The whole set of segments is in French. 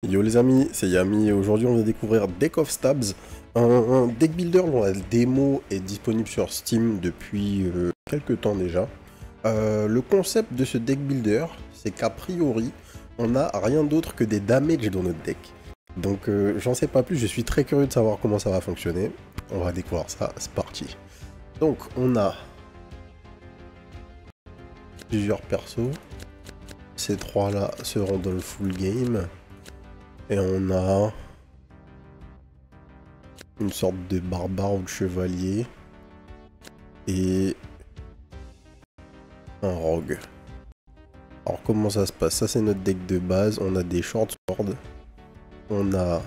Yo les amis, c'est Yami et aujourd'hui on va découvrir Deck of Stabs, un deck builder dont la démo est disponible sur Steam depuis quelques temps déjà. Le concept de ce deck builder, c'est qu'a priori, on n'a rien d'autre que des damages dans notre deck. Donc j'en sais pas plus, je suis très curieux de savoir comment ça va fonctionner. On va découvrir ça, c'est parti. Donc on a plusieurs persos, ces trois là seront dans le full game. Et on a une sorte de barbare ou de chevalier et un rogue. Alors comment ça se passe? Ça c'est notre deck de base, on a des short swords, on a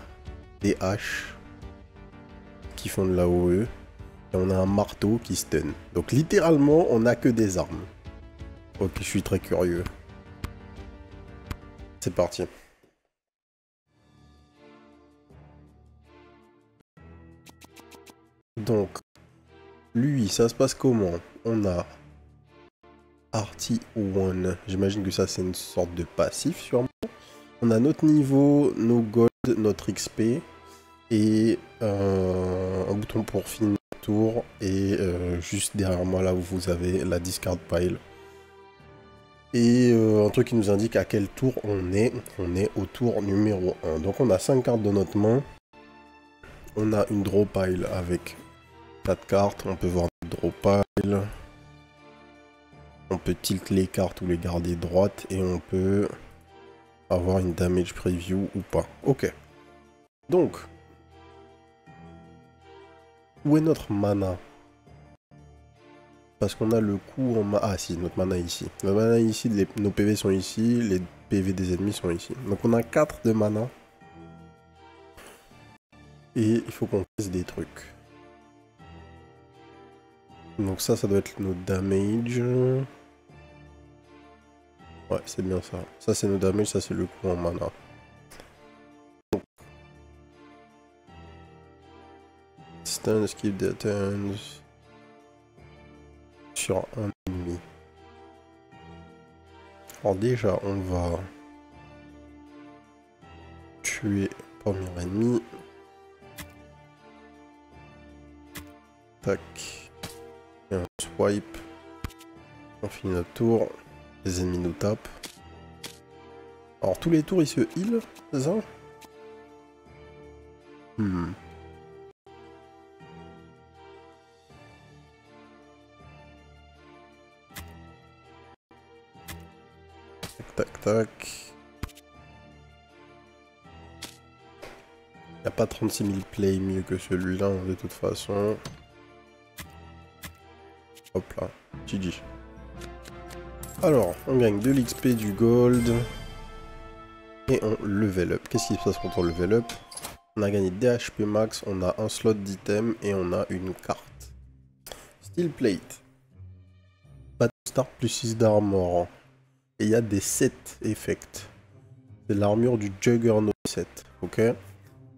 des haches qui font de l'AOE, et on a un marteau qui stun. Donc littéralement on a que des armes. Ok, je suis très curieux. C'est parti. Donc, lui, ça se passe comment? On a Arty One. J'imagine que ça c'est une sorte de passif sûrement. On a notre niveau, nos gold, notre XP et un bouton pour finir le tour. Et juste derrière moi là où vous avez la discard pile. Et un truc qui nous indique à quel tour on est. On est au tour numéro 1. Donc on a 5 cartes dans notre main. On a une draw pile avec 4 cartes. On peut voir notre draw pile. On peut tilt les cartes ou les garder droites. Et on peut avoir une damage preview ou pas. Ok. Donc, où est notre mana? Parce qu'on a le coup en mana. Ah si, notre mana est ici. Notre mana est ici, nos PV sont ici, les PV des ennemis sont ici. Donc on a 4 de mana. Et il faut qu'on fasse des trucs. Donc ça doit être nos damage. Ouais, c'est bien ça. Ça c'est nos damage, ça c'est le coup en mana. Donc, stun, skip the turns. Sur un ennemi. Alors déjà, on va tuer le premier ennemi. Tac. Et on swipe. On finit notre tour. Les ennemis nous tapent. Alors tous les tours ils se heal, c'est ça? Tac tac tac. Il n'y a pas 36 000 plays mieux que celui-là de toute façon. Hop là, GG. Alors, on gagne de l'XP, du gold. Et on level up. Qu'est-ce qui se passe quand on level up? On a gagné des HP max, on a un slot d'item et on a une carte. Steel plate. Battlestar plus 6 d'armor. Et il y a des 7 effects. C'est l'armure du Juggernaut 7. Ok.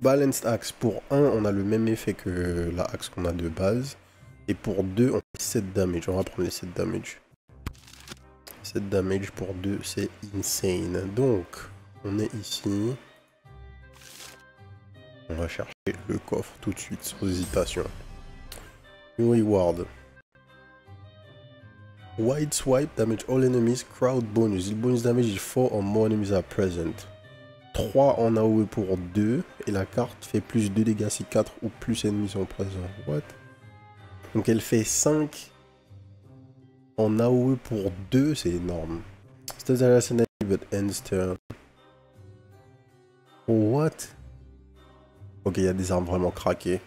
Balanced axe. Pour 1, on a le même effet que la axe qu'on a de base. Et pour 2, on a 7 damage. On va prendre les 7 damage. 7 damage pour 2, c'est insane. Donc, on est ici. On va chercher le coffre tout de suite sans hésitation. New reward. Wide swipe, damage all enemies, crowd bonus. The bonus damage is 4 or more enemies are present. 3 en AOE pour 2. Et la carte fait plus 2 dégâts si 4 ou plus ennemis sont présents. What? Donc elle fait 5 en AOE pour 2, c'est énorme. Starts assassinate but ends turn. What? Ok, il y a des armes vraiment craquées.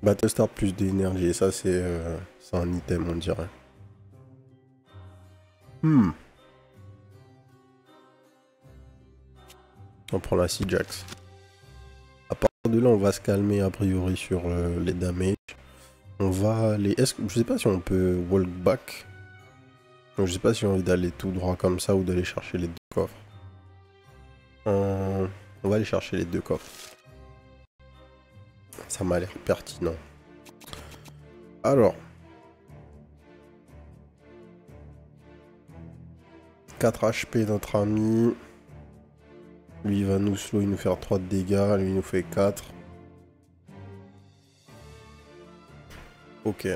Battlestar plus d'énergie, et ça c'est un item on dirait. On prend la Seajax. À partir de là, on va se calmer a priori sur les damages. On va aller... Je sais pas si on peut walk back. Donc, je sais pas si on a envie d'aller tout droit comme ça ou d'aller chercher les 2 coffres. On va aller chercher les 2 coffres. Ça m'a l'air pertinent. Alors. 4 HP notre ami. Lui il va nous slow, il nous faire 3 de dégâts, lui il nous fait 4. Ok.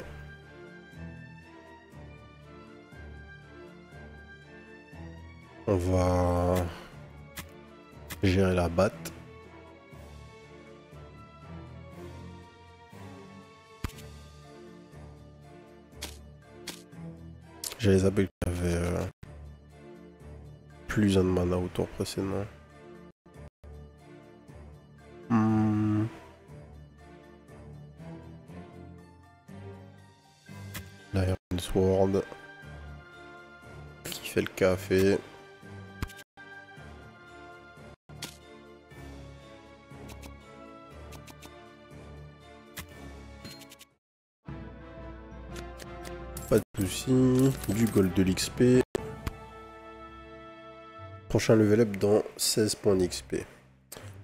On va gérer la batte. J'avais zappé qu'il y avait plus un de mana au tour précédent. L'Iron Sword qui fait le café. Pas de soucis, du gold de l'XP. Prochain level up dans 16 points d'XP.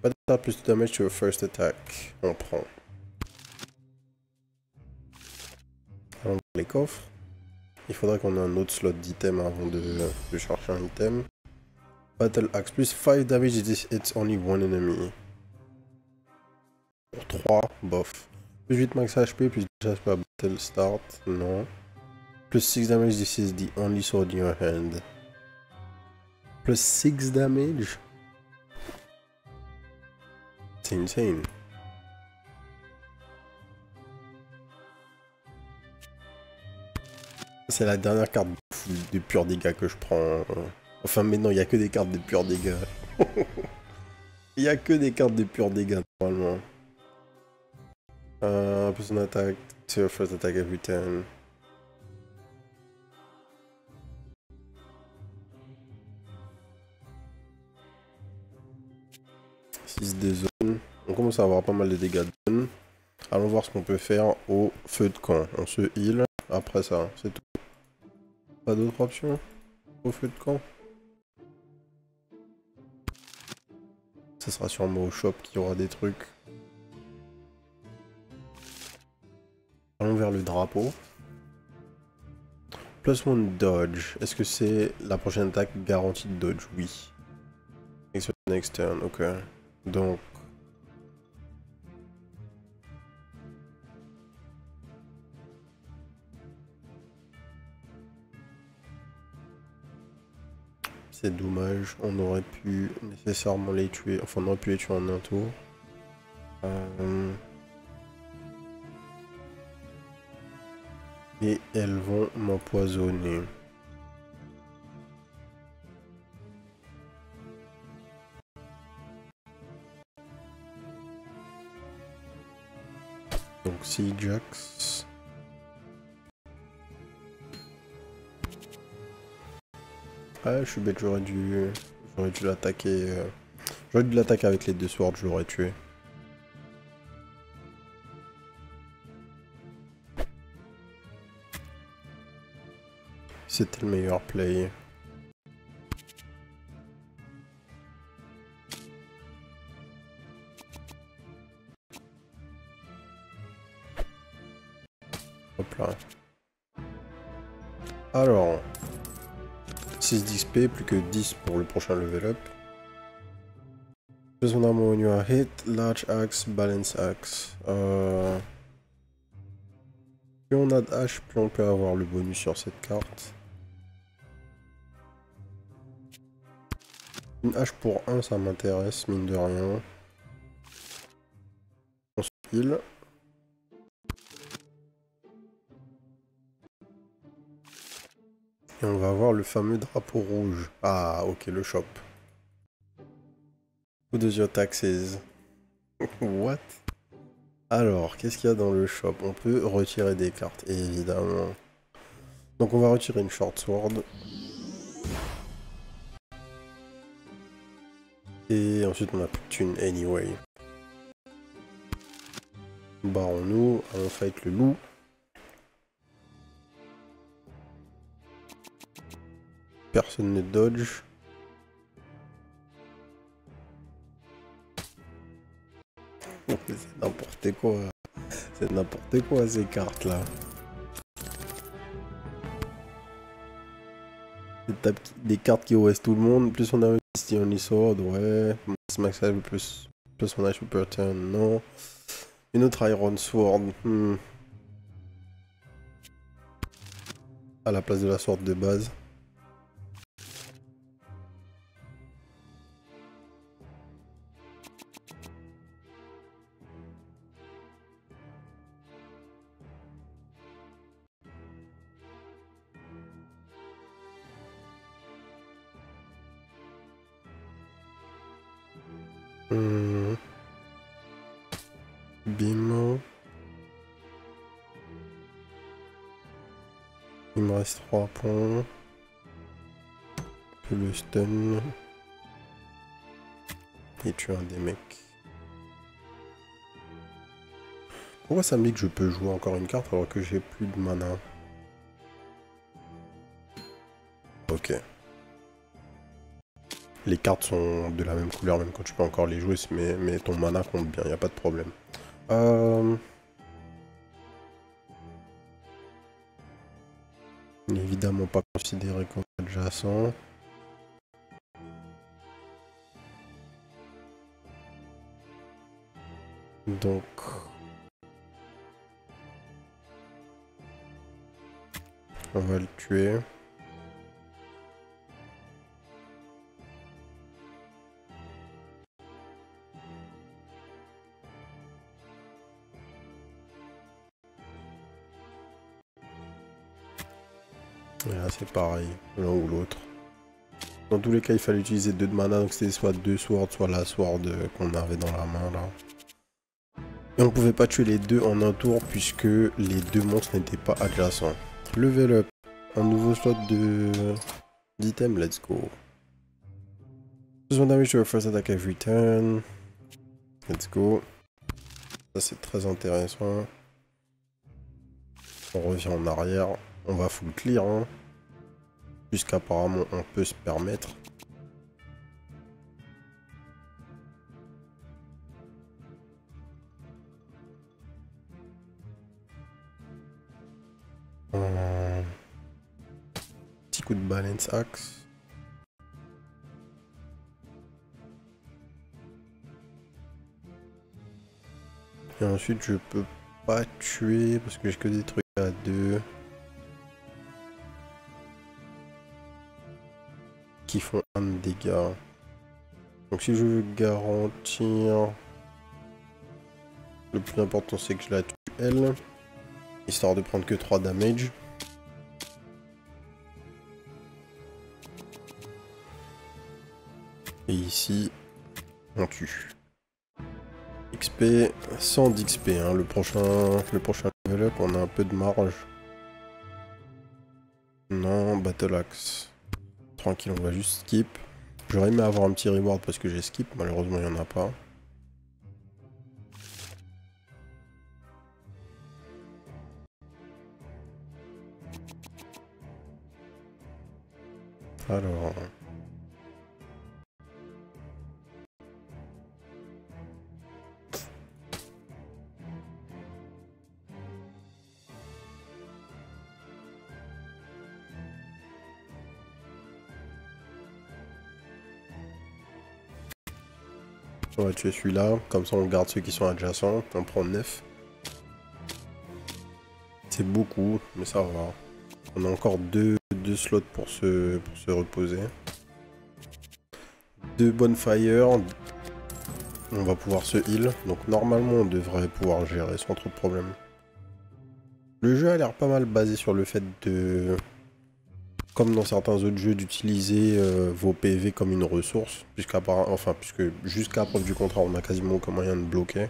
Pas de plus de damage to your first attack. On prend. On va les coffres. Il faudra qu'on ait un autre slot d'item avant de chercher un item. Battle Axe plus 5 damage it's only one enemy. Pour 3, bof. Plus 8 max HP, plus 10 HP à battle start, non. Plus 6 damage, this is the only sword in your hand. Plus 6 damage? C'est insane. C'est la dernière carte de pur dégâts que je prends. Enfin, mais non, il n'y a que des cartes de pur dégâts. Il n'y a que des cartes de pur dégâts, normalement. Plus on attaque, to your first attack every turn. Des zones. On commence à avoir pas mal de dégâts de zone. Allons voir ce qu'on peut faire au feu de camp. On se heal. Après ça, c'est tout. Pas d'autre option au feu de camp. Ça sera sûrement au shop qu'il y aura des trucs. Allons vers le drapeau. Plus one dodge. Est-ce que c'est la prochaine attaque garantie de dodge? Oui. Next turn, ok. Donc. C'est dommage, on aurait pu nécessairement les tuer. Enfin, on aurait pu les tuer en un tour. Et elles vont m'empoisonner. Donc si Jax. Ah, je suis bête, j'aurais dû l'attaquer. J'aurais dû l'attaquer avec les deux swords, je l'aurais tué. C'était le meilleur play. Hop là. Alors. 6 d'XP, plus que 10 pour le prochain level up. Plus on a when you are hit, large axe, balance axe. Plus on a de hache, plus on peut avoir le bonus sur cette carte. Une hache pour 1, ça m'intéresse, mine de rien. On se heal. Et on va avoir le fameux drapeau rouge. Ah, ok, le shop. Who does your taxes? What? Alors, qu'est-ce qu'il y a dans le shop? On peut retirer des cartes, évidemment. Donc on va retirer une short sword. Et ensuite on a plus de thunes anyway. Barrons-nous, allons fight le loup. Personne ne dodge. C'est n'importe quoi. C'est n'importe quoi ces cartes là. Des cartes qui OS tout le monde, plus on a It's the only sword, ouais. Max level plus one HP per turn, non. Une autre Iron Sword. À la place de la sword de base. Bim. Il me reste 3 points. Que le stun. Et tuer un des mecs. Pourquoi ça me dit que je peux jouer encore une carte alors que j'ai plus de mana? Ok. Les cartes sont de la même couleur même quand tu peux encore les jouer, mais ton mana compte bien, y a pas de problème. Il n'est évidemment pas considéré comme adjacent. Donc... on va le tuer. Et là c'est pareil, l'un ou l'autre. Dans tous les cas il fallait utiliser 2 de mana, donc c'était soit 2 swords, soit la sword qu'on avait dans la main là. Et on pouvait pas tuer les deux en un tour puisque les deux monstres n'étaient pas adjacents. Level up, un nouveau slot d'item, let's go. Plus 1 damage to your first attack every turn. Let's go. Ça c'est très intéressant. On revient en arrière. On va full clear, hein. Puisqu'apparemment on peut se permettre. Petit coup de balance axe. Et ensuite je peux pas tuer parce que j'ai que des trucs à 2. Qui font 1 de dégâts. Donc si je veux garantir... Le plus important c'est que je la tue elle. Histoire de prendre que 3 damage. Et ici, on tue. XP, 100 d'XP, hein. Le prochain level up, on a un peu de marge. Non, Battle Axe. Tranquille, on va juste skip. J'aurais aimé avoir un petit reward parce que j'ai skip, malheureusement il n'y en a pas. Alors... on va tuer celui-là, comme ça on garde ceux qui sont adjacents, on prend 9. C'est beaucoup, mais ça va. On a encore deux slots pour se reposer. 2 bonfires. On va pouvoir se heal, donc normalement on devrait pouvoir gérer sans trop de problème. Le jeu a l'air pas mal basé sur le fait de... comme dans certains autres jeux, d'utiliser vos PV comme une ressource, puisque jusqu'à preuve du contraire, on a quasiment aucun moyen de bloquer.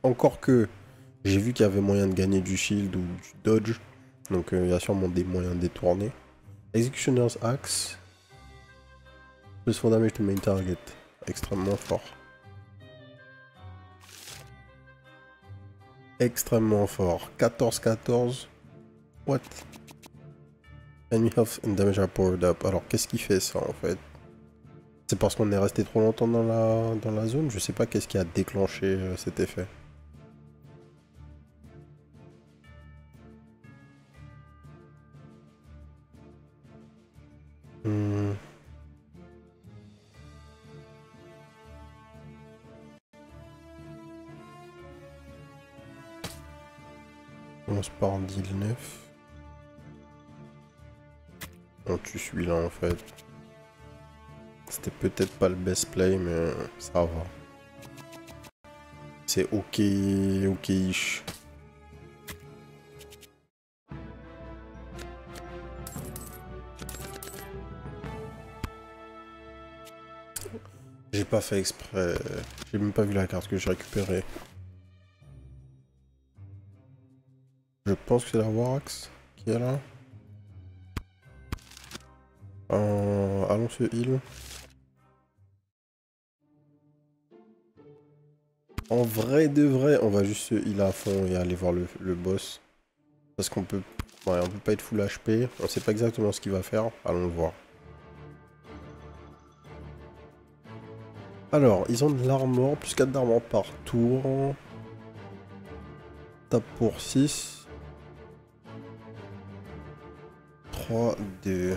Encore que, j'ai vu qu'il y avait moyen de gagner du shield ou du dodge, donc il y a sûrement des moyens de détourner. Executioner's Axe, plus 4 damage to main target, extrêmement fort. Extrêmement fort, 14-14, what? Enemy health and damage are powered up. Alors qu'est-ce qui fait ça en fait? C'est parce qu'on est resté trop longtemps dans la zone? Je sais pas qu'est-ce qui a déclenché cet effet. commence par deal 9. On tue celui-là en fait. C'était peut-être pas le best play, mais ça va. C'est ok, ok-ish. J'ai pas fait exprès. J'ai même pas vu la carte que j'ai récupérée. Je pense que c'est la Warax qui est là. Allons se heal. En vrai de vrai, on va juste se heal à fond et aller voir le boss. Parce qu'on peut... Ouais, on peut pas être full HP. On sait pas exactement ce qu'il va faire. Allons le voir. Alors, ils ont de l'armor. Plus 4 d'armor par tour. Tape pour 6. 3, 2...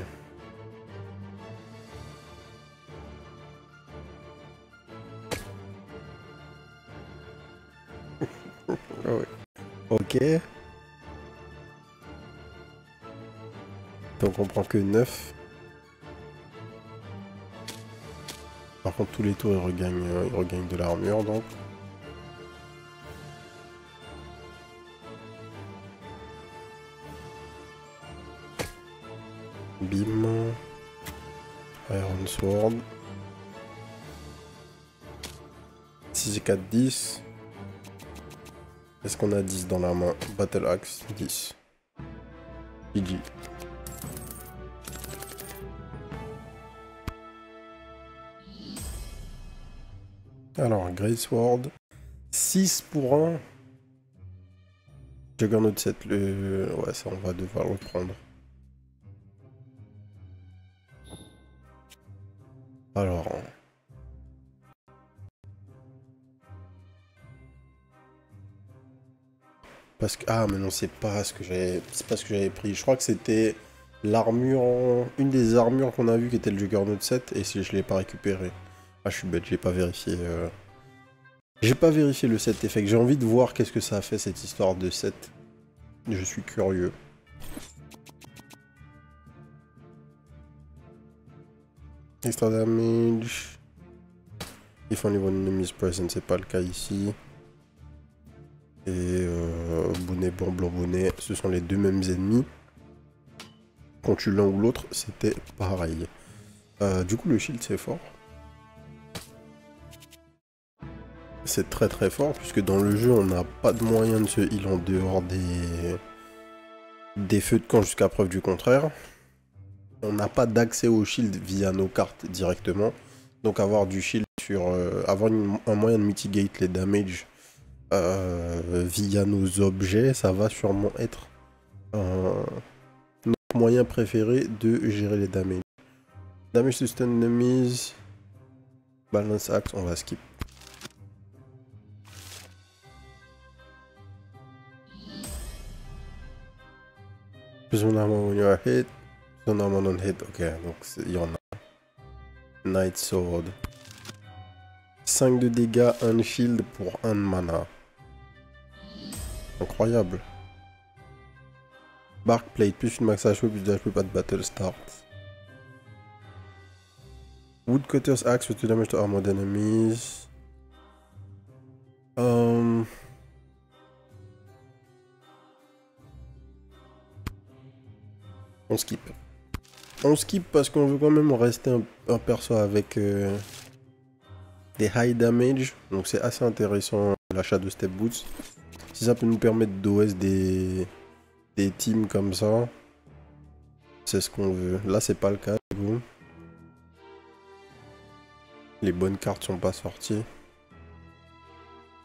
Oh ouais. Ok. Donc on prend que 9. Par contre tous les tours ils regagnent de l'armure donc. Bim. Iron Sword. 6 et 4, 10. Est-ce qu'on a 10 dans la main? Battle Axe, 10. GG. Alors, Great Sword. 6 pour 1. Juggernaut 7, le... Ouais, ça, on va devoir le prendre. Alors... Parce que... Ah, mais non, c'est pas ce que j'avais... C'est pas ce que j'avais pris. Je crois que c'était l'armure... Une des armures qu'on a vu qui était le Juggernaut 7, et si je l'ai pas récupéré. Ah, je suis bête, j'ai pas vérifié... J'ai pas vérifié le 7 effect. J'ai envie de voir qu'est-ce que ça a fait cette histoire de 7. Je suis curieux. Extra damage. If only one enemy is present, c'est pas le cas ici. Et bonnet blanc, blanc bonnet, ce sont les deux mêmes ennemis. Quand tu l'un ou l'autre, c'était pareil. Du coup, le shield c'est fort. C'est très très fort, puisque dans le jeu, on n'a pas de moyen de se heal en dehors des feux de camp jusqu'à preuve du contraire. On n'a pas d'accès au shield via nos cartes directement. Donc avoir du shield sur... avoir un moyen de mitigate les damages via nos objets, ça va sûrement être notre moyen préféré de gérer les damages. Damage to stun enemies. Balance axe, on va skip. Plus on a when you are hit. Plus on a on hit. Ok, donc il y en a. Night Sword. 5 de dégâts, 1 shield pour 1 de mana. Incroyable. Bark plate, plus une max HP, plus de HP, pas de battle start. Woodcutter's axe, plus de damage to armored enemies. On skip. On skip parce qu'on veut quand même rester un perso avec des high damage. Donc c'est assez intéressant l'achat de Step Boots. Si ça peut nous permettre d'OS des teams comme ça, c'est ce qu'on veut. Là c'est pas le cas du coup. Les bonnes cartes sont pas sorties.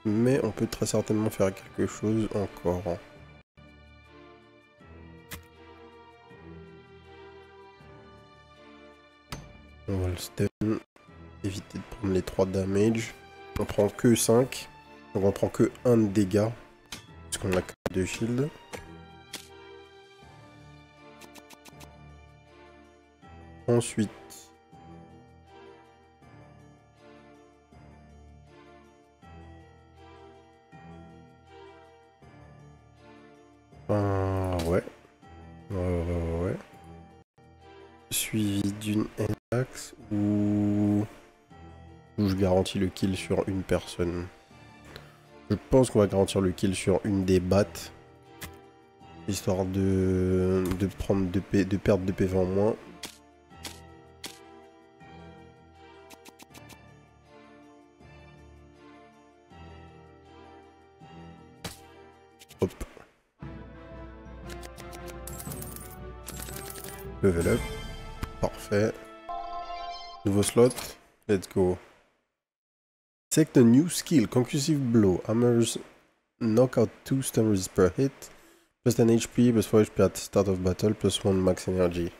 Mais on peut très certainement faire quelque chose encore. On va le stun. Éviter de prendre les 3 damage. On prend que 5. Donc on prend que 1 de dégâts. Parce qu'on a que 2 shields. Ensuite. Ouais. Ouais. Suivi d'une axe où je garantis le kill sur une personne. Je pense qu'on va garantir le kill sur une des battes. Histoire de prendre de perdre 2 PV en moins. Hop. Level up. Parfait. Nouveau slot. Let's go. Select a new skill. Concussive blow. Hammers knock out 2 stun resist per hit. Plus 10 HP, plus 4 HP at start of battle, plus 1 max energy.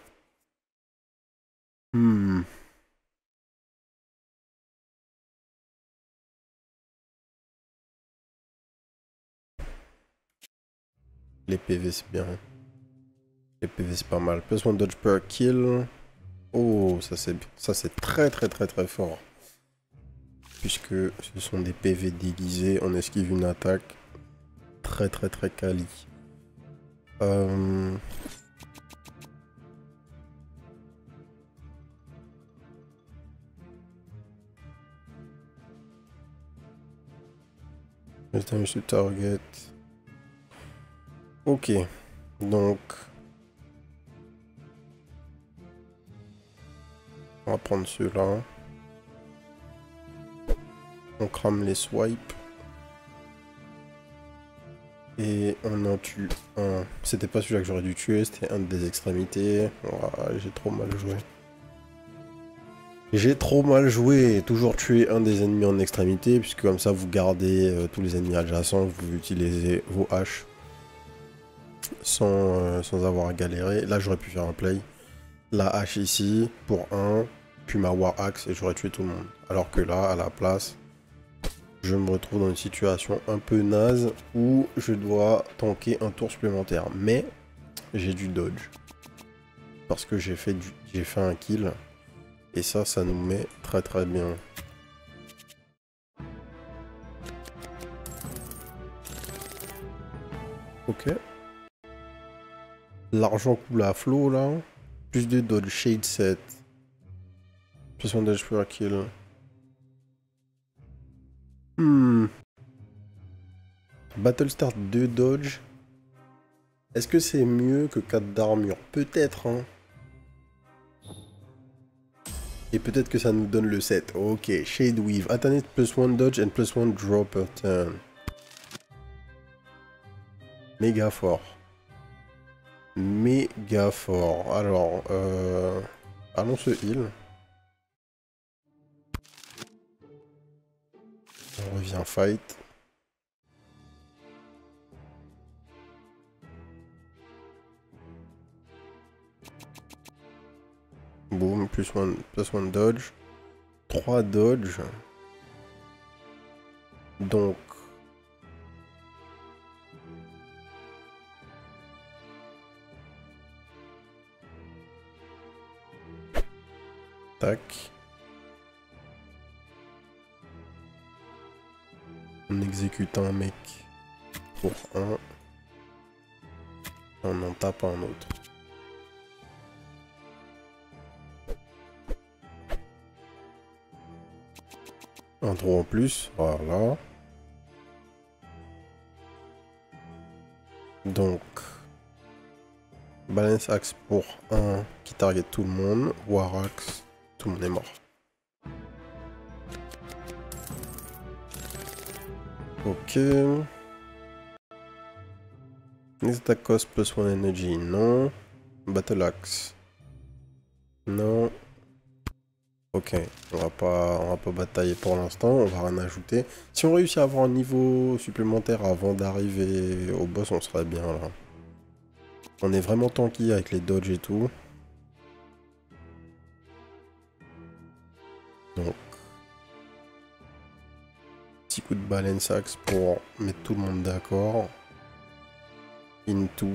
Les PV c'est bien. Les PV c'est pas mal. Plus 1 dodge per kill. Oh, ça c'est très fort. Puisque ce sont des PV déguisés, on esquive une attaque. Très quali. Damage to target. Ok, donc on va prendre ceux-là. On crame les swipes. Et on en tue un. C'était pas celui-là que j'aurais dû tuer, c'était un des extrémités. Oh, j'ai trop mal joué. J'ai trop mal joué. Toujours tuer un des ennemis en extrémité, puisque comme ça vous gardez tous les ennemis adjacents, vous utilisez vos haches sans avoir à galérer. Là j'aurais pu faire un play. La hache ici pour un, puis ma war axe et j'aurais tué tout le monde. Alors que là, à la place, je me retrouve dans une situation un peu naze où je dois tanker un tour supplémentaire. Mais j'ai du dodge. Parce que j'ai fait un kill. Et ça nous met très bien. Ok. L'argent coule à flot là. Plus de dodge, shade set. Plus un dodge per kill. Battle start 2 dodge. Est-ce que c'est mieux que 4 d'armure? Peut-être, hein. Et peut-être que ça nous donne le 7. Ok, Shade Weave. Attendez, plus 1 dodge and plus 1 draw per turn. Méga fort. Méga fort. Alors, allons se heal. On revient fight. Boom, plus 1 dodge. 3 dodge. Donc... Tac. On exécute un mec pour un. On en tape un autre. Un draw en plus, voilà. Donc, balance axe pour un qui target tout le monde. War axe, tout le monde est mort. Ok. Next attack cost plus 1 energy, non. Battle axe, non. Ok, on va pas batailler pour l'instant, on va rien ajouter. Si on réussit à avoir un niveau supplémentaire avant d'arriver au boss, on serait bien là. On est vraiment tanky avec les dodges et tout. Donc, petit coup de balance axe pour mettre tout le monde d'accord. Into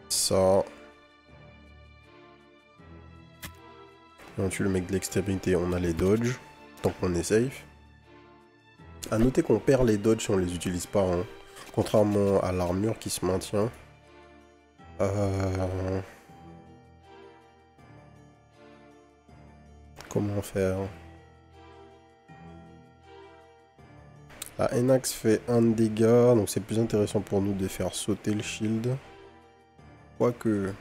ça. On tue le mec de l'extrémité, on a les dodges. Donc on est safe. À noter qu'on perd les dodges si on les utilise pas, hein. Contrairement à l'armure qui se maintient. Comment faire? La Enax fait 1 de dégâts, donc c'est plus intéressant pour nous de faire sauter le shield. Quoique...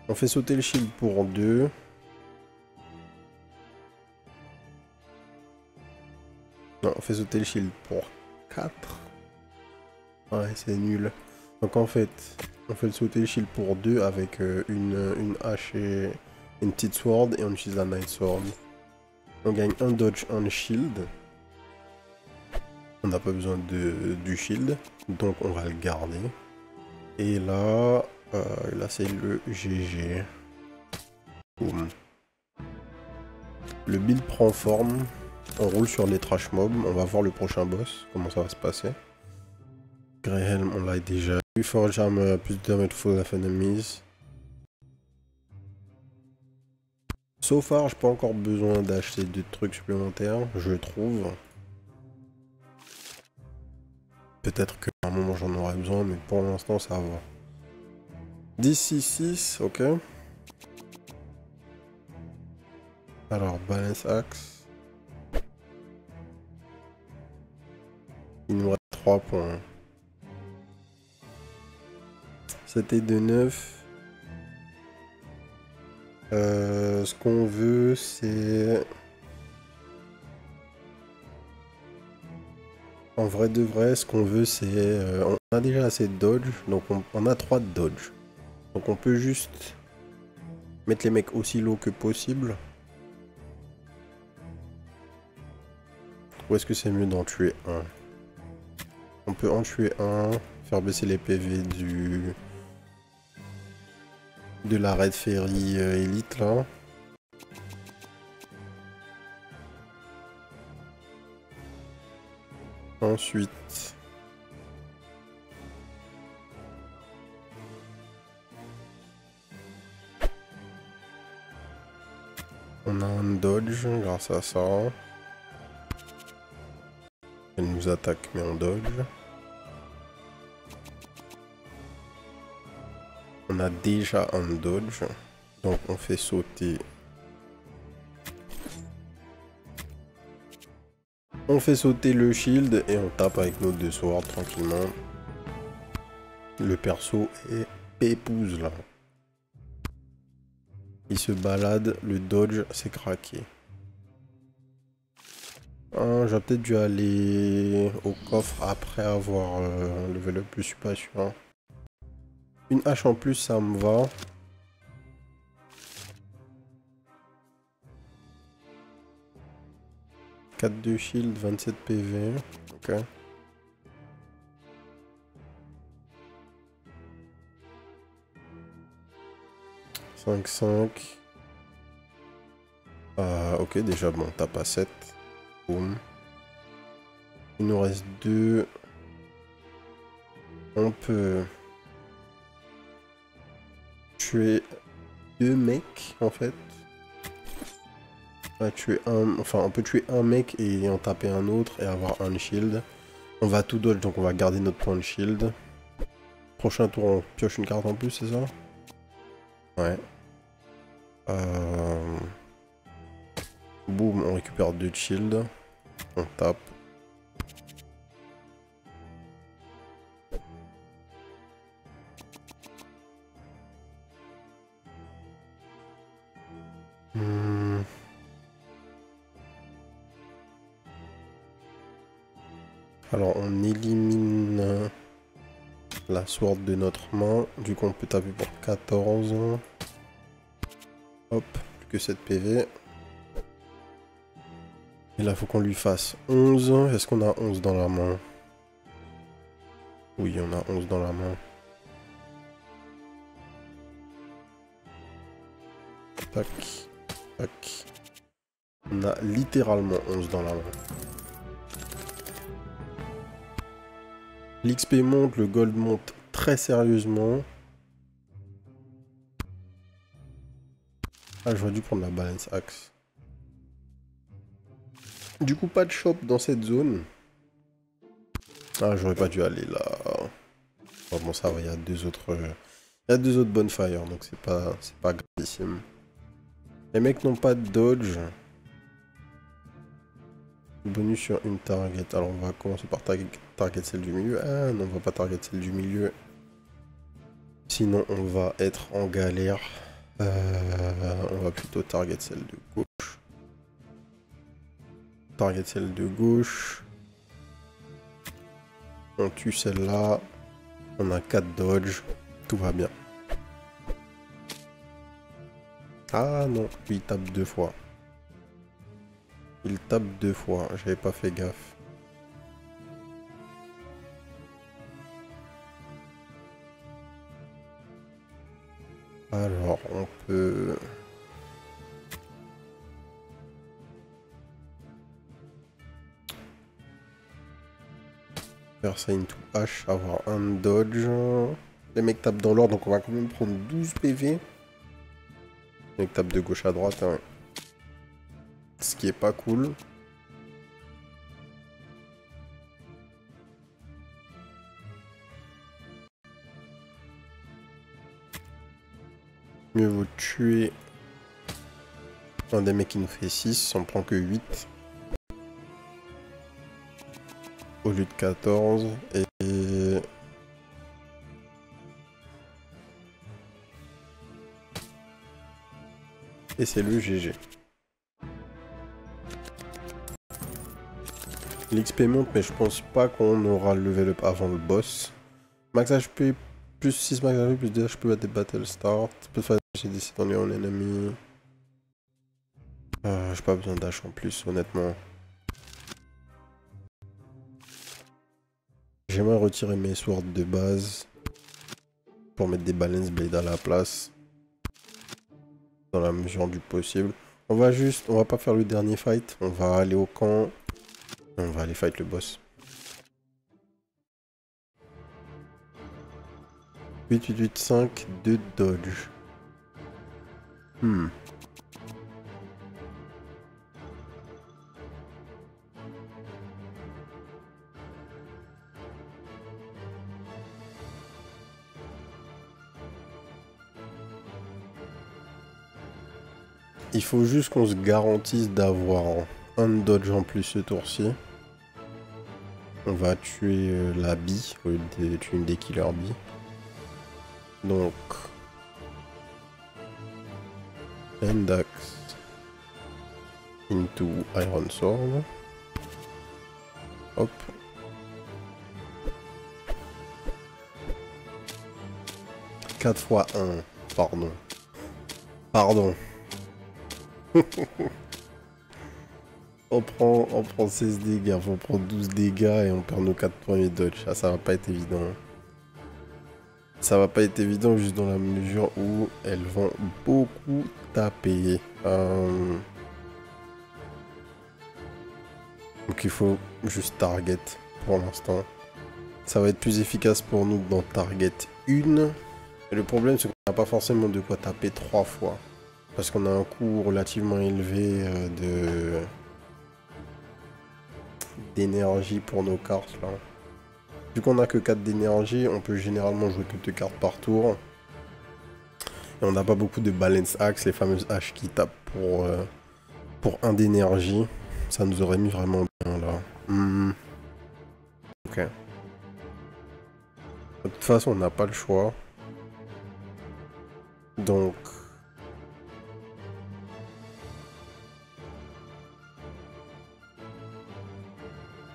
On fait sauter le shield pour 2. Non, on fait sauter le shield pour 4. Ouais, c'est nul. Donc en fait, on fait sauter le shield pour 2 avec une hache et une petite sword et on utilise la night sword. On gagne un dodge, un shield. On n'a pas besoin du shield, donc on va le garder. Et là, c'est le GG. Boum. Le build prend forme. On roule sur les trash mobs. On va voir le prochain boss, comment ça va se passer. Greyhelm, on l'a déjà eu. Forge Armor, plus de damage full of enemies. So far, j'ai pas encore besoin d'acheter de trucs supplémentaires, je trouve. Peut-être qu'à un moment j'en aurai besoin, mais pour l'instant ça va. 10-6-6, ok. Alors, balance axe. Il nous reste 3 points. C'était de 9. Ce qu'on veut, c'est... En vrai de vrai, ce qu'on veut, c'est... on a déjà assez de dodge, donc on a 3 de dodge. Donc on peut juste mettre les mecs aussi low que possible. Ou est-ce que c'est mieux d'en tuer un? On peut en tuer un, faire baisser les PV de la Red Fairy Elite là. Ensuite... on a un dodge grâce à ça. Elle nous attaque mais on dodge. On a déjà un dodge. Donc on fait sauter. On fait sauter le shield et on tape avec nos 2 swords tranquillement. Le perso est pépouze là. Il se balade, le dodge c'est craqué. J'aurais peut-être dû aller au coffre après avoir level up, je suis pas sûr. Une hache en plus ça me va. « 4 de shield, 27 PV. Ok. « 5-5. » ok, déjà bon, tape à 7. Boum. Il nous reste 2. On peut tuer 2 mecs en fait. On va tuer un, enfin on peut tuer un mec et en taper un autre et avoir un shield. On va tout dodge donc on va garder notre point de shield. Prochain tour on pioche une carte en plus, c'est ça? Ouais. Boum, on récupère 2 de shield. On tape. Alors on élimine la sword de notre main. Du coup on peut taper pour 14. Hop, plus que 7 PV. Et là faut qu'on lui fasse 11. Est-ce qu'on a 11 dans la main? Oui, on a 11 dans la main. Tac, tac. On a littéralement 11 dans la main. L'XP monte, le gold monte très sérieusement. Ah, j'aurais dû prendre la balance axe. Du coup, pas de shop dans cette zone. Ah, j'aurais pas dû aller là. Oh, bon, ça va, il y a deux autres bonfires, donc c'est pas gravissime. Les mecs n'ont pas de dodge. Bonus sur une target. Alors, on va commencer par target celle du milieu. Ah, non, on va pas target celle du milieu. Sinon, on va être en galère. On va plutôt target celle de gauche. Target celle de gauche. On tue celle-là. On a 4 dodge. Tout va bien. Ah non, lui il tape 2 fois. Il tape 2 fois. J'avais pas fait gaffe. Alors, on peut... faire ça into H, avoir un dodge. Les mecs tapent dans l'ordre, donc on va quand même prendre 12 PV. Les mecs tapent de gauche à droite, hein. Ce qui est pas cool. Mieux vaut tuer un des mecs qui nous fait 6, on prend que 8. Au lieu de 14. Et c'est le GG. L'XP monte, mais je pense pas qu'on aura le level up avant le boss. Max HP plus 6 max HP plus 2 HP à des battle start. Peut faire j'ai décidé d'enlever un ennemi. J'ai pas besoin d'H en plus, honnêtement. J'aimerais retirer mes swords de base pour mettre des balance blade à la place. Dans la mesure du possible. On va pas faire le dernier fight. On va aller au camp. On va aller fight le boss. 8-8-8-5, 2 dodge. Il faut juste qu'on se garantisse d'avoir un dodge en plus ce tour-ci. On va tuer la bee au lieu de tuer une des killer bee. Donc... Endax into Iron Sword. Hop. Quatre fois 1. Pardon. Pardon. on prend 16 dégâts, on prend 12 dégâts et on perd nos 4 premiers dodge. Ah, ça va pas être évident. Ça va pas être évident juste dans la mesure où elles vont beaucoup taper. Donc il faut juste target pour l'instant. Ça va être plus efficace pour nous dans target 1. Et le problème c'est qu'on n'a pas forcément de quoi taper 3 fois. Parce qu'on a un coût relativement élevé d'énergie pour nos cartes là. Vu qu'on a que 4 d'énergie, on peut généralement jouer que 2 cartes par tour. Et on n'a pas beaucoup de balance axe, les fameuses haches qui tapent pour 1 d'énergie. Ça nous aurait mis vraiment bien là. Ok. De toute façon, on n'a pas le choix. Donc...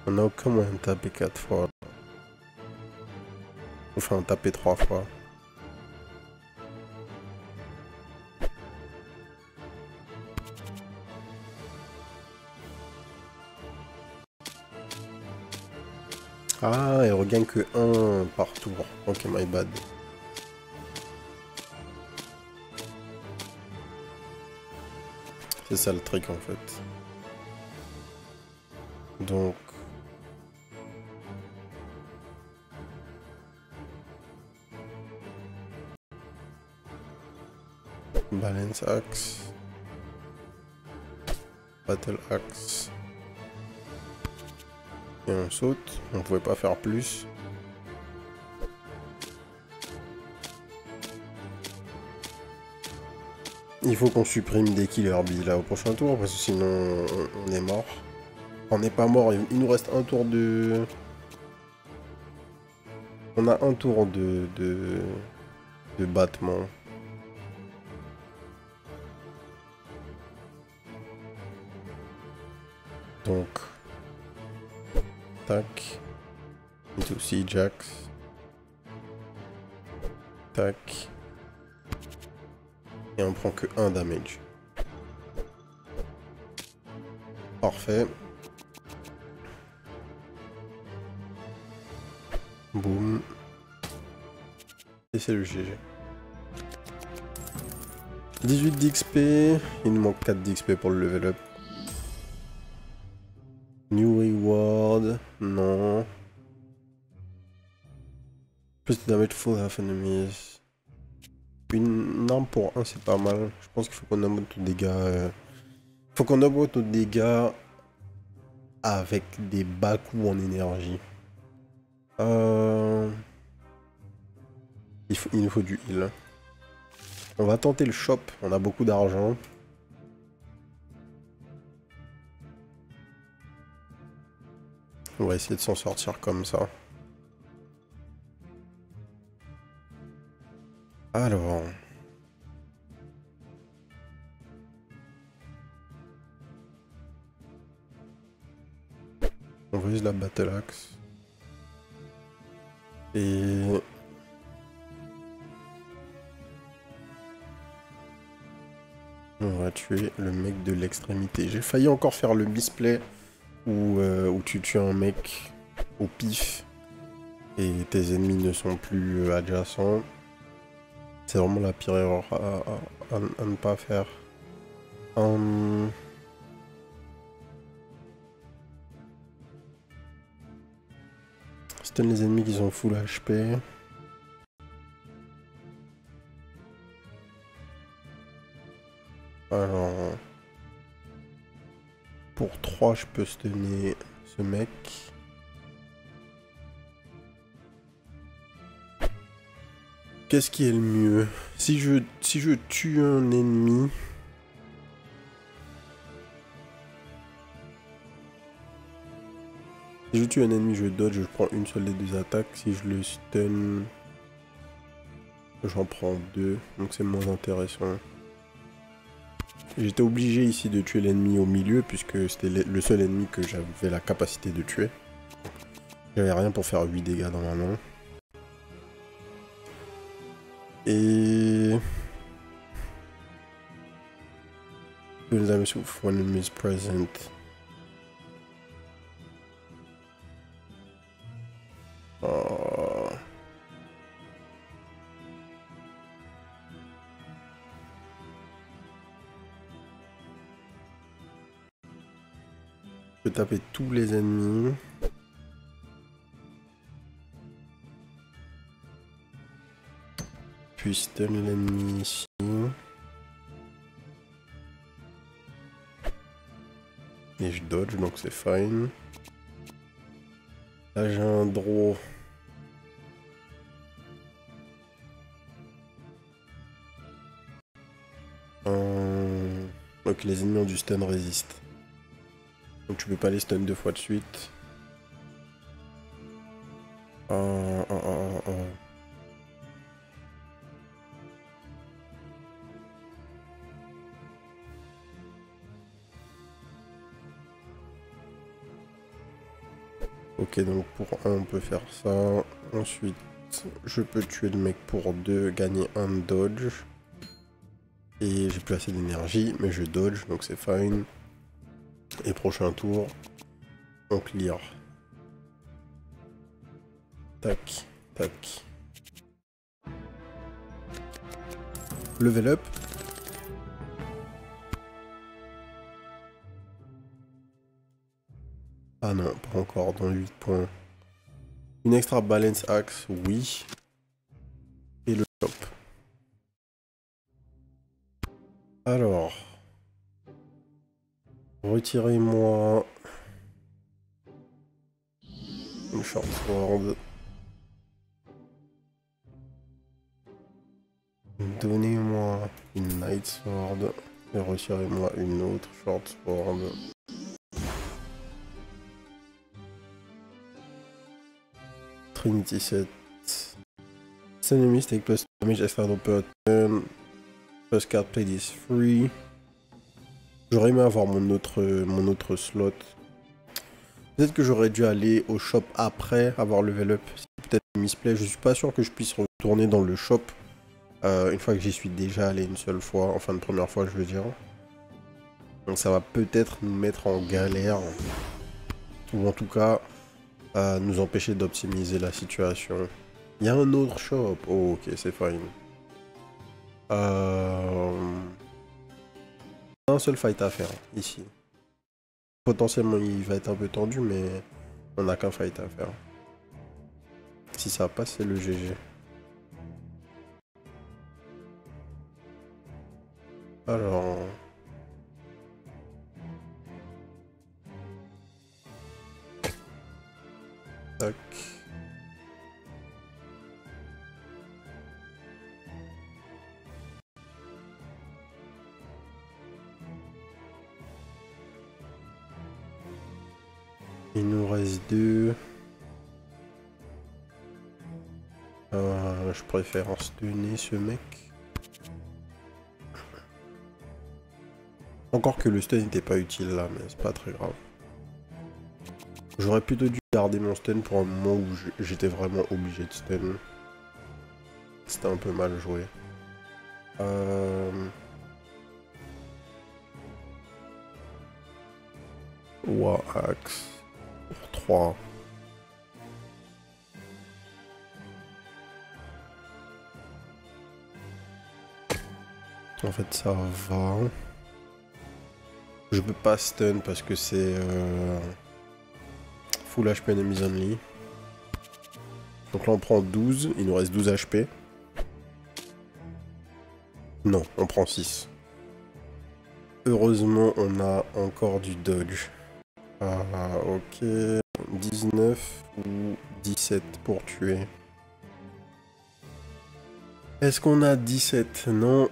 on n'a aucun moyen de taper 4 fois. Enfin, taper 3 fois. Ah, elle regagne que 1 par tour. Ok, my bad. C'est ça le trick en fait. Donc... balance axe. Battle Axe. Et on saute. On pouvait pas faire plus. Il faut qu'on supprime des Killer Bees là au prochain tour parce que sinon on est mort. On n'est pas mort, il nous reste un tour de... On a un tour de battement. Donc... Tac. Into Sea Jax. Tac. Et on prend que 1 damage. Parfait. Boum. Et c'est le GG. 18 d'XP. Il nous manque 4 d'XP pour le level up. New reward. Non. Plus de damage full half enemies. Une arme pour 1 c'est pas mal. Je pense qu'il faut qu'on augmente nos dégâts. Faut qu'on augmente nos dégâts avec des bas coups en énergie. Il nous faut du heal. On va tenter le shop. On a beaucoup d'argent. On va essayer de s'en sortir comme ça. Alors... On va use la Battle Axe. Et... On va tuer le mec de l'extrémité. J'ai failli encore faire le misplay où tu tues un mec au pif et tes ennemis ne sont plus adjacents. C'est vraiment la pire erreur à ne pas faire. Stun les ennemis qui sont full HP. Alors... Pour 3, je peux stunner ce mec. Qu'est-ce qui est le mieux? Si je tue un ennemi... Si je tue un ennemi, je dodge, je prends une seule des 2 attaques. Si je le stun, j'en prends 2. Donc c'est moins intéressant. J'étais obligé ici de tuer l'ennemi au milieu puisque c'était le seul ennemi que j'avais la capacité de tuer. J'avais rien pour faire 8 dégâts dans ma main. Et... When enemy is present. Oh. Je peux taper tous les ennemis. Puis stun l'ennemi ici. Et je dodge, donc c'est fine. Là j'ai un draw. Donc les ennemis ont du stun résiste. Donc tu peux pas les stun 2 fois de suite. Ok, donc pour 1 on peut faire ça. Ensuite je peux tuer le mec pour 2, gagner 1 dodge. Et j'ai plus assez d'énergie, mais je dodge, donc c'est fine. Et prochain tour, on clear. Tac, tac. Level up. Ah non, pas encore, dans 8 points. Une extra balance axe, oui. Et le top. Alors. Retirez-moi une short sword. Donnez-moi une night sword. Et retirez-moi une autre short sword. Trinity set. Enemies take plus damage as start per turn. Plus card played is free. J'aurais aimé avoir mon autre slot. Peut-être que j'aurais dû aller au shop après avoir level up. Peut-être misplay. Je suis pas sûr que je puisse retourner dans le shop une fois que j'y suis déjà allé une seule fois. Enfin, une première fois, je veux dire. Donc ça va peut-être nous mettre en galère. Ou en tout cas, nous empêcher d'optimiser la situation. Il y a un autre shop. Oh, ok, c'est fine. Un seul fight à faire, ici. Potentiellement, il va être un peu tendu, mais on n'a qu'un fight à faire. Si ça passe, c'est le GG. Alors... Tac. Il nous reste 2. Je préfère en stunner ce mec. Encore que le stun n'était pas utile là, mais c'est pas très grave. J'aurais plutôt dû garder mon stun pour un moment où j'étais vraiment obligé de stun. C'était un peu mal joué. Axe pour 3. En fait, ça va. Je peux pas stun parce que c'est full HP enemies only. Donc là, on prend 12. Il nous reste 12 HP. Non, on prend 6. Heureusement, on a encore du dodge. Ok. 19 ou 17 pour tuer. Est-ce qu'on a 17? Non.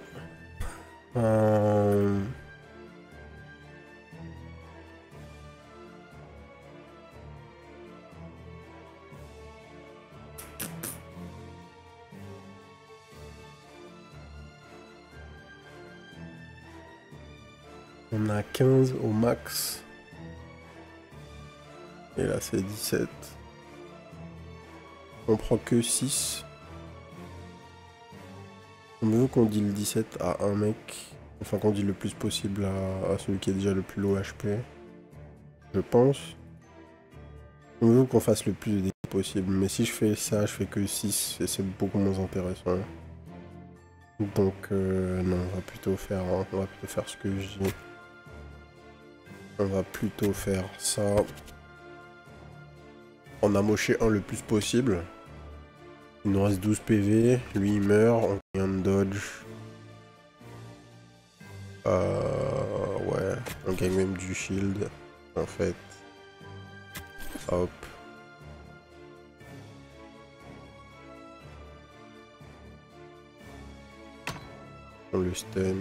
On a 15 au max. Et là c'est 17. On prend que 6. On veut qu'on deal 17 à un mec. Enfin qu'on deal le plus possible à celui qui est déjà le plus low HP. Je pense. On veut qu'on fasse le plus de dégâts possible. Mais si je fais ça, je fais que 6 et c'est beaucoup moins intéressant. Donc non, on va plutôt faire ce que je dis. On va plutôt faire ça. On a moché un le plus possible. Il nous reste 12 PV. Lui il meurt. On gagne un dodge. Ouais. On gagne même du shield. En fait. Hop. On le stun.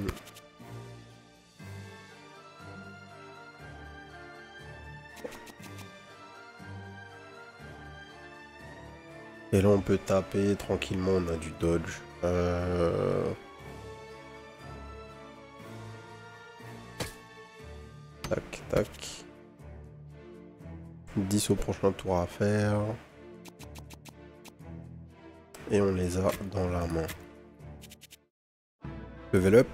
Et là on peut taper tranquillement, on a du dodge. Tac, tac. 10 au prochain tour à faire. Et on les a dans la main. Level up.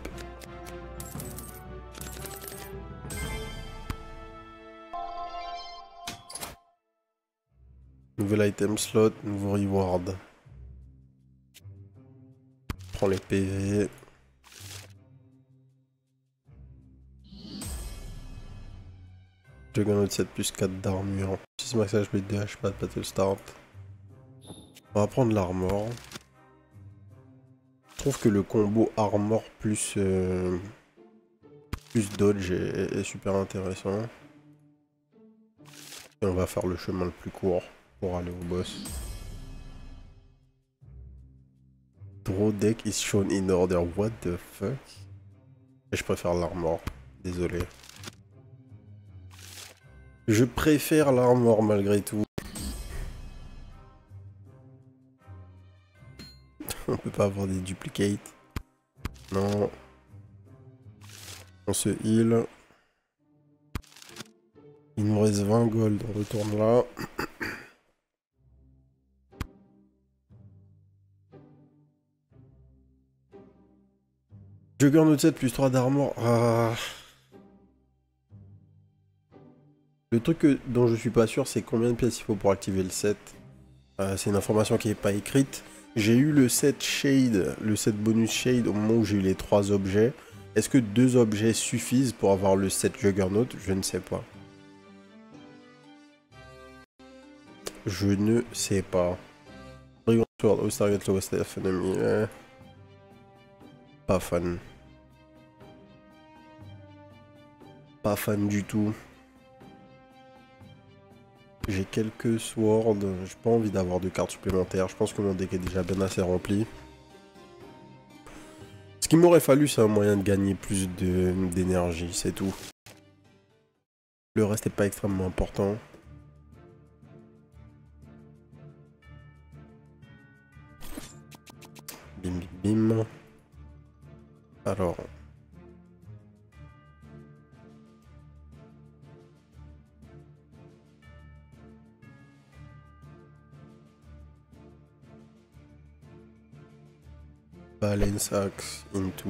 Nouvel item slot, nouveau reward. Prends les PV. Juggernaut 7 plus 4 d'armure. 6 max HP, 2 HP, battle start. On va prendre l'armor. Je trouve que le combo armor plus Plus dodge est super intéressant. Et on va faire le chemin le plus court pour aller au boss. Draw deck is shown in order. What the fuck? Et je préfère l'armor. Désolé. Je préfère l'armor malgré tout. On peut pas avoir des duplicates. Non. On se heal. Il nous reste 20 gold. On retourne là. Juggernaut 7 plus 3 d'armor. Ah. Le truc dont je suis pas sûr, c'est combien de pièces il faut pour activer le set. C'est une information qui n'est pas écrite. J'ai eu le set Shade, le set bonus Shade au moment où j'ai eu les 3 objets. Est-ce que 2 objets suffisent pour avoir le set Juggernaut? Je ne sais pas. Je ne sais pas. Brigand Sword, oh, target lowest health enemy. Pas fan. Pas fan du tout. J'ai quelques swords, j'ai pas envie d'avoir de cartes supplémentaires, je pense que mon deck est déjà bien assez rempli. Ce qu'il m'aurait fallu, c'est un moyen de gagner plus d'énergie, c'est tout. Le reste n'est pas extrêmement important. Bim bim bim. Alors... Balance axe into...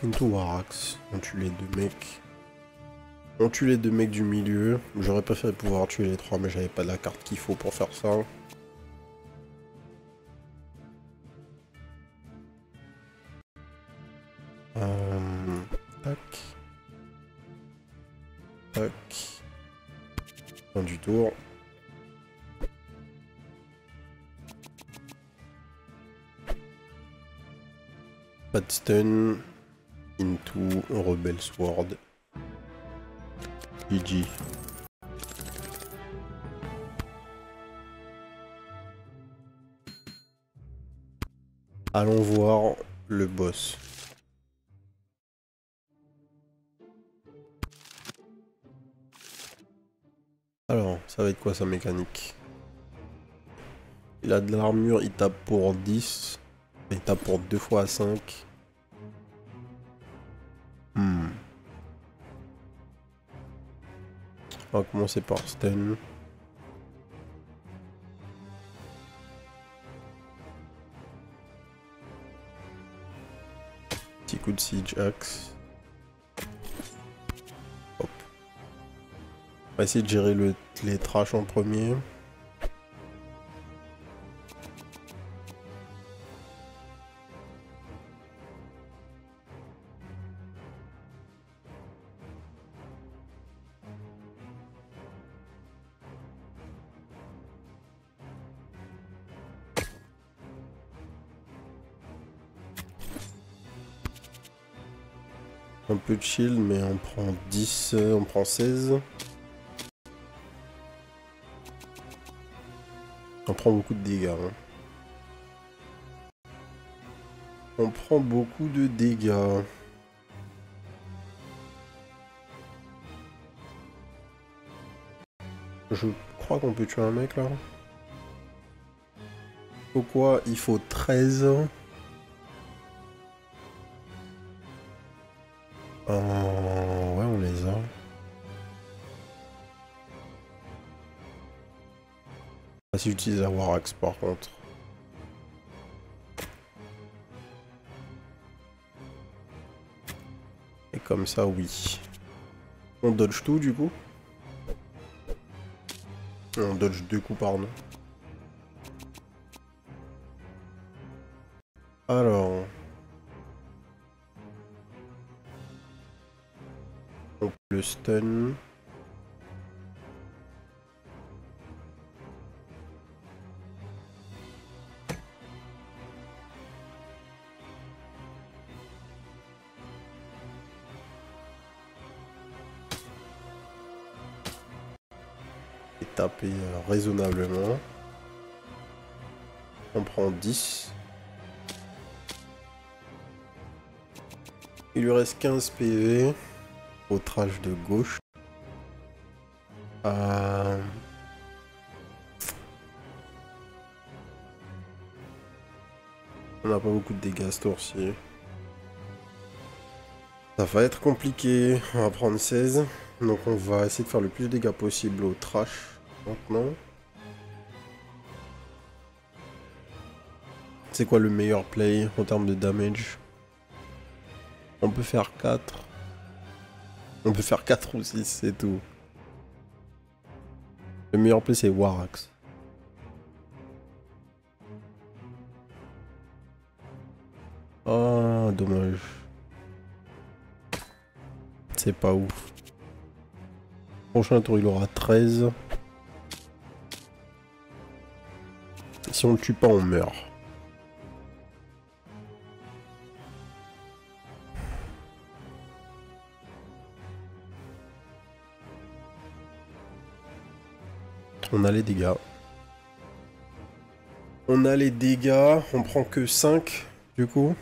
Into Warax. On tue les 2 mecs. On tue les 2 mecs du milieu. J'aurais préféré pouvoir tuer les 3, mais j'avais pas la carte qu'il faut pour faire ça. Tac. Tac. Fin du tour. Pas de stun. Into Rebel Sword. GG. Allons voir le boss. Alors, ça va être quoi sa mécanique? Il a de l'armure, il tape pour 10. Il tape pour 2 fois à 5. On va commencer par stun. Petit coup de siege axe. Hop. On va essayer de gérer les trash en premier. Un peu de shield, mais on prend 10, on prend 16. On prend beaucoup de dégâts. Hein. On prend beaucoup de dégâts. Je crois qu'on peut tuer un mec là. Pourquoi il faut 13? Ouais, on les a. Ah, si j'utilise la Warax par contre. Et comme ça, oui. On dodge tout du coup. On dodge 2 coups par an. Alors... On peut le stun. Et taper raisonnablement. On prend 10. Il lui reste 15 PV. Outrage de gauche. On n'a pas beaucoup de dégâts ce tour-ci. Ça va être compliqué. On va prendre 16. Donc on va essayer de faire le plus de dégâts possible au trash maintenant. C'est quoi le meilleur play en termes de damage? On peut faire 4. On peut faire 4 ou 6, c'est tout. Le meilleur play c'est Warax. Ah, dommage. C'est pas ouf. Prochain tour il aura 13. Si on le tue pas on meurt. On a les dégâts. On a les dégâts. On prend que 5 du coup.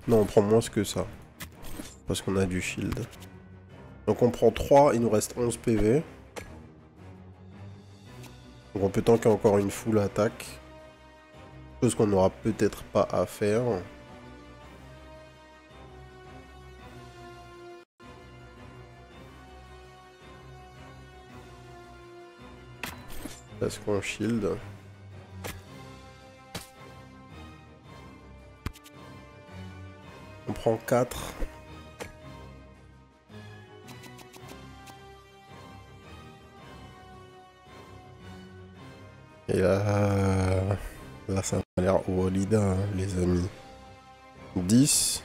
Non, on prend moins que ça. Parce qu'on a du shield. Donc on prend 3, il nous reste 11 PV. Donc on peut tanker encore une full attaque. Chose qu'on n'aura peut-être pas à faire. Parce qu'on shield. On prend 4. Et là ça a l'air Walida, hein, les amis. 10.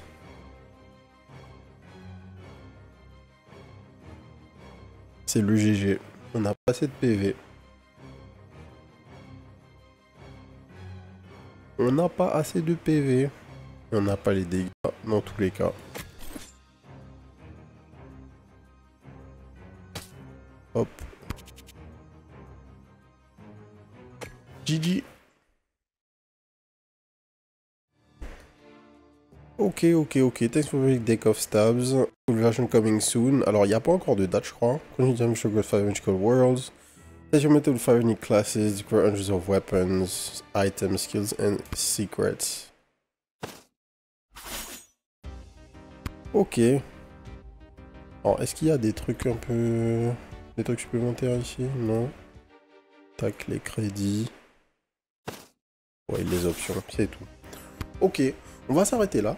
C'est le GG. On n'a pas assez de PV. On n'a pas assez de PV. On n'a pas les dégâts dans tous les cas. Hop. GG. Ok. Thanks for the deck of stabs. Full version coming soon. Alors, il n'y a pas encore de date, je crois. Continue to show 5 magical worlds. Test your method with 5 unique classes. Grow hundreds of weapons, items, skills, and secrets. Ok. Alors, est-ce qu'il y a des trucs un peu... Des trucs supplémentaires ici? Non. Tac, les crédits. Ouais, les options, c'est tout. Ok, on va s'arrêter là.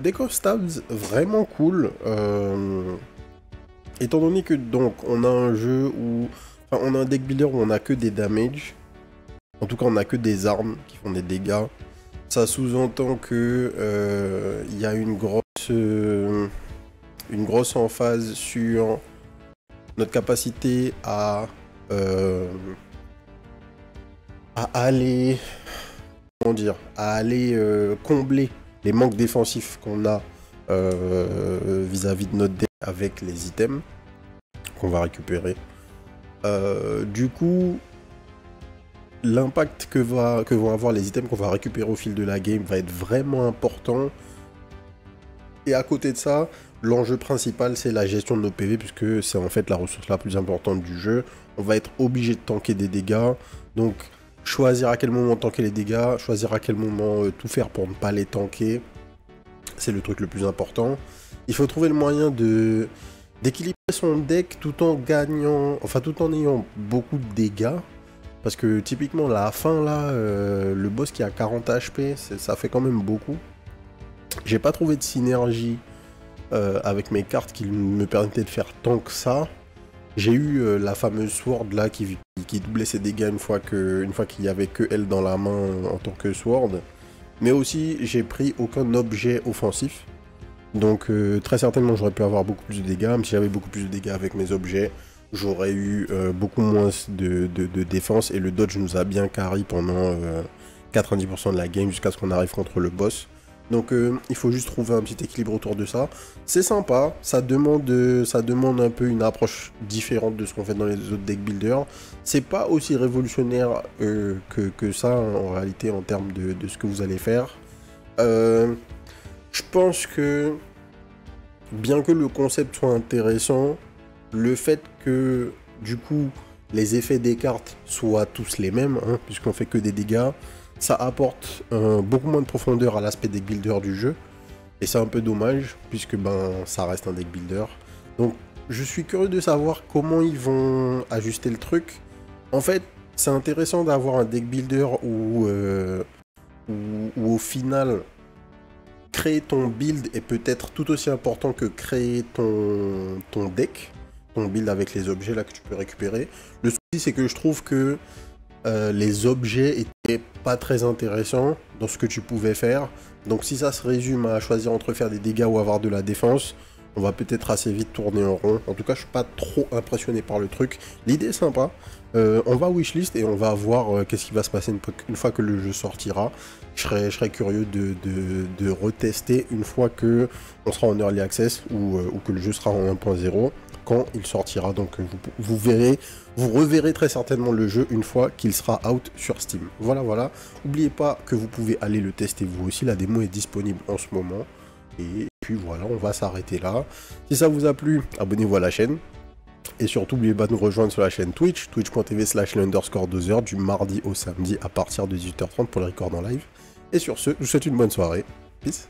Deck of Stabs, vraiment cool. Étant donné que donc on a un jeu où... Enfin, on a un deck builder où on a que des damage. En tout cas, on a que des armes qui font des dégâts. Ça sous-entend que il y a une grosse emphase sur notre capacité à aller... Comment dire? À aller combler les manques défensifs qu'on a vis-à-vis de notre deck avec les items qu'on va récupérer. Du coup, l'impact que vont avoir les items qu'on va récupérer au fil de la game va être vraiment important. Et à côté de ça, l'enjeu principal c'est la gestion de nos PV, puisque c'est en fait la ressource la plus importante du jeu. On va être obligé de tanker des dégâts, donc choisir à quel moment tanker les dégâts, choisir à quel moment tout faire pour ne pas les tanker, c'est le truc le plus important. Il faut trouver le moyen d'équilibrer son deck tout en gagnant, enfin tout en ayant beaucoup de dégâts. Parce que typiquement la fin là, le boss qui a 40 HP, ça fait quand même beaucoup. J'ai pas trouvé de synergie avec mes cartes qui me permettaient de faire tant que ça. J'ai eu la fameuse sword là qui doublait ses dégâts une fois qu'il y avait que elle dans la main en tant que sword. Mais aussi, j'ai pris aucun objet offensif. Donc très certainement, j'aurais pu avoir beaucoup plus de dégâts. Mais si j'avais beaucoup plus de dégâts avec mes objets, j'aurais eu beaucoup moins de défense. Et le dodge nous a bien carry pendant 90% de la game jusqu'à ce qu'on arrive contre le boss. Donc il faut juste trouver un petit équilibre autour de ça. C'est sympa, ça demande un peu une approche différente de ce qu'on fait dans les autres deck builders. C'est pas aussi révolutionnaire que ça en réalité en termes de ce que vous allez faire. Je pense que bien que le concept soit intéressant, le fait que du coup les effets des cartes soient tous les mêmes, hein, puisqu'on fait que des dégâts, ça apporte beaucoup moins de profondeur à l'aspect deck builder du jeu. Et c'est un peu dommage, puisque ben ça reste un deck builder. Donc je suis curieux de savoir comment ils vont ajuster le truc. En fait, c'est intéressant d'avoir un deck builder où au final, créer ton build est peut-être tout aussi important que créer ton deck, ton build avec les objets là que tu peux récupérer. Le souci, c'est que je trouve que les objets étaient pas très intéressants dans ce que tu pouvais faire. Donc si ça se résume à choisir entre faire des dégâts ou avoir de la défense, on va peut-être assez vite tourner en rond. En tout cas, je suis pas trop impressionné par le truc. L'idée est sympa. On va wishlist et on va voir qu'est-ce qui va se passer une fois que le jeu sortira. Je serais curieux de retester une fois que on sera en early access ou que le jeu sera en 1.0 quand il sortira. Donc vous reverrez très certainement le jeu une fois qu'il sera out sur Steam. Voilà. N'oubliez pas que vous pouvez aller le tester vous aussi. La démo est disponible en ce moment. Et puis voilà, on va s'arrêter là. Si ça vous a plu, abonnez-vous à la chaîne. Et surtout, n'oubliez pas de nous rejoindre sur la chaîne Twitch, twitch.tv/le_2 du mardi au samedi à partir de 18h30 pour les records en live. Et sur ce, je vous souhaite une bonne soirée. Peace.